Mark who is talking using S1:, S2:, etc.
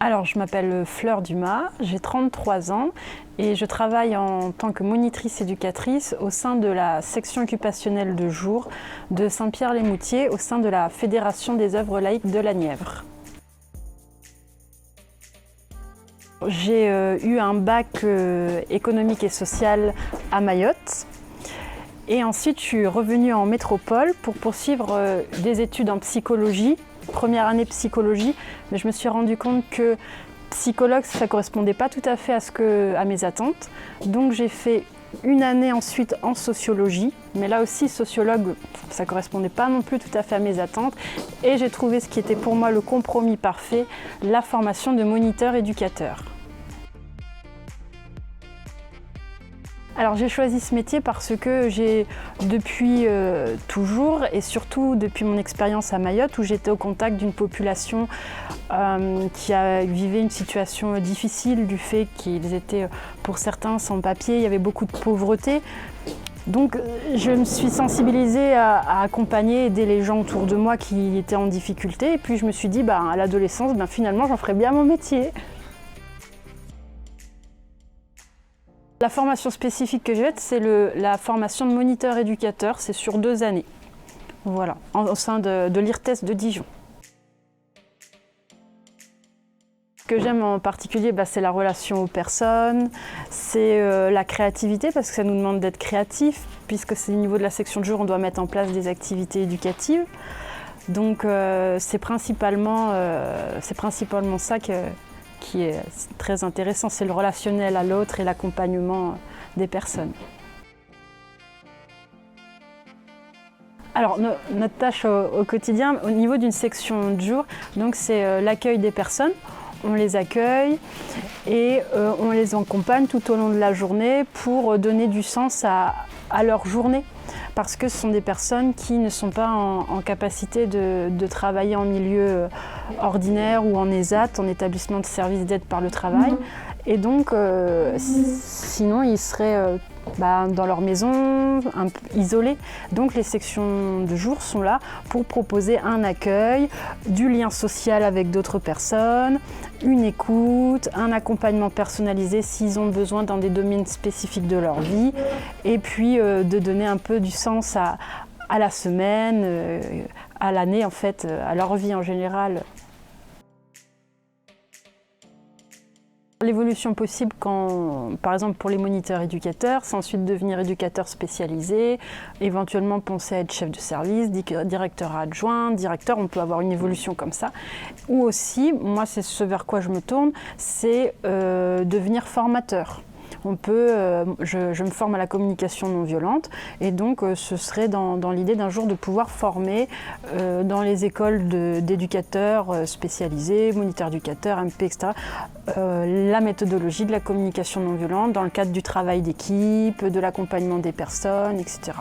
S1: Alors, je m'appelle Fleur Dumas, j'ai 33 ans et je travaille en tant que monitrice éducatrice au sein de la section occupationnelle de jour de Saint-Pierre-les-Moutiers au sein de la Fédération des œuvres laïques de la Nièvre. J'ai eu un bac économique et social à Mayotte et ensuite je suis revenue en métropole pour poursuivre des études en psychologie. Première année psychologie, mais je me suis rendu compte que psychologue, ça ne correspondait pas tout à fait à mes attentes. Donc j'ai fait une année ensuite en sociologie, mais là aussi sociologue, ça ne correspondait pas non plus tout à fait à mes attentes. Et j'ai trouvé ce qui était pour moi le compromis parfait, la formation de moniteur éducateur. Alors j'ai choisi ce métier parce que j'ai depuis toujours et surtout depuis mon expérience à Mayotte où j'étais au contact d'une population qui vivait une situation difficile du fait qu'ils étaient pour certains sans papier, il y avait beaucoup de pauvreté. Donc je me suis sensibilisée à accompagner, aider les gens autour de moi qui étaient en difficulté et puis je me suis dit à l'adolescence finalement j'en ferais bien mon métier. La formation spécifique que j'ai faite, c'est la formation de moniteur éducateur, c'est sur 2 années. Voilà, au sein de l'IRTES de Dijon. Ce que j'aime en particulier, c'est la relation aux personnes, c'est la créativité parce que ça nous demande d'être créatif, puisque c'est au niveau de la section de jour, on doit mettre en place des activités éducatives. Donc c'est principalement ça qui est très intéressant, c'est le relationnel à l'autre et l'accompagnement des personnes. Alors notre tâche au quotidien, au niveau d'une section de jour, donc c'est l'accueil des personnes. On les accueille et on les accompagne tout au long de la journée pour donner du sens à leur journée. Parce que ce sont des personnes qui ne sont pas en capacité de travailler en milieu ordinaire ou en ESAT, en établissement de service d'aide par le travail. Et donc, sinon, ils seraient dans leur maison, un peu isolés. Donc, les sections de jour sont là pour proposer un accueil, du lien social avec d'autres personnes, une écoute, un accompagnement personnalisé s'ils ont besoin dans des domaines spécifiques de leur vie, et puis de donner un peu du sens à la semaine, à l'année en fait, à leur vie en général. L'évolution possible, par exemple pour les moniteurs éducateurs, c'est ensuite devenir éducateur spécialisé, éventuellement penser à être chef de service, directeur adjoint, directeur, on peut avoir une évolution comme ça. Ou aussi, moi c'est ce vers quoi je me tourne, c'est devenir formateur. Je me forme à la communication non violente et donc ce serait dans l'idée d'un jour de pouvoir former dans les écoles d'éducateurs spécialisés, moniteurs éducateurs, MP, etc. La méthodologie de la communication non violente dans le cadre du travail d'équipe, de l'accompagnement des personnes, etc.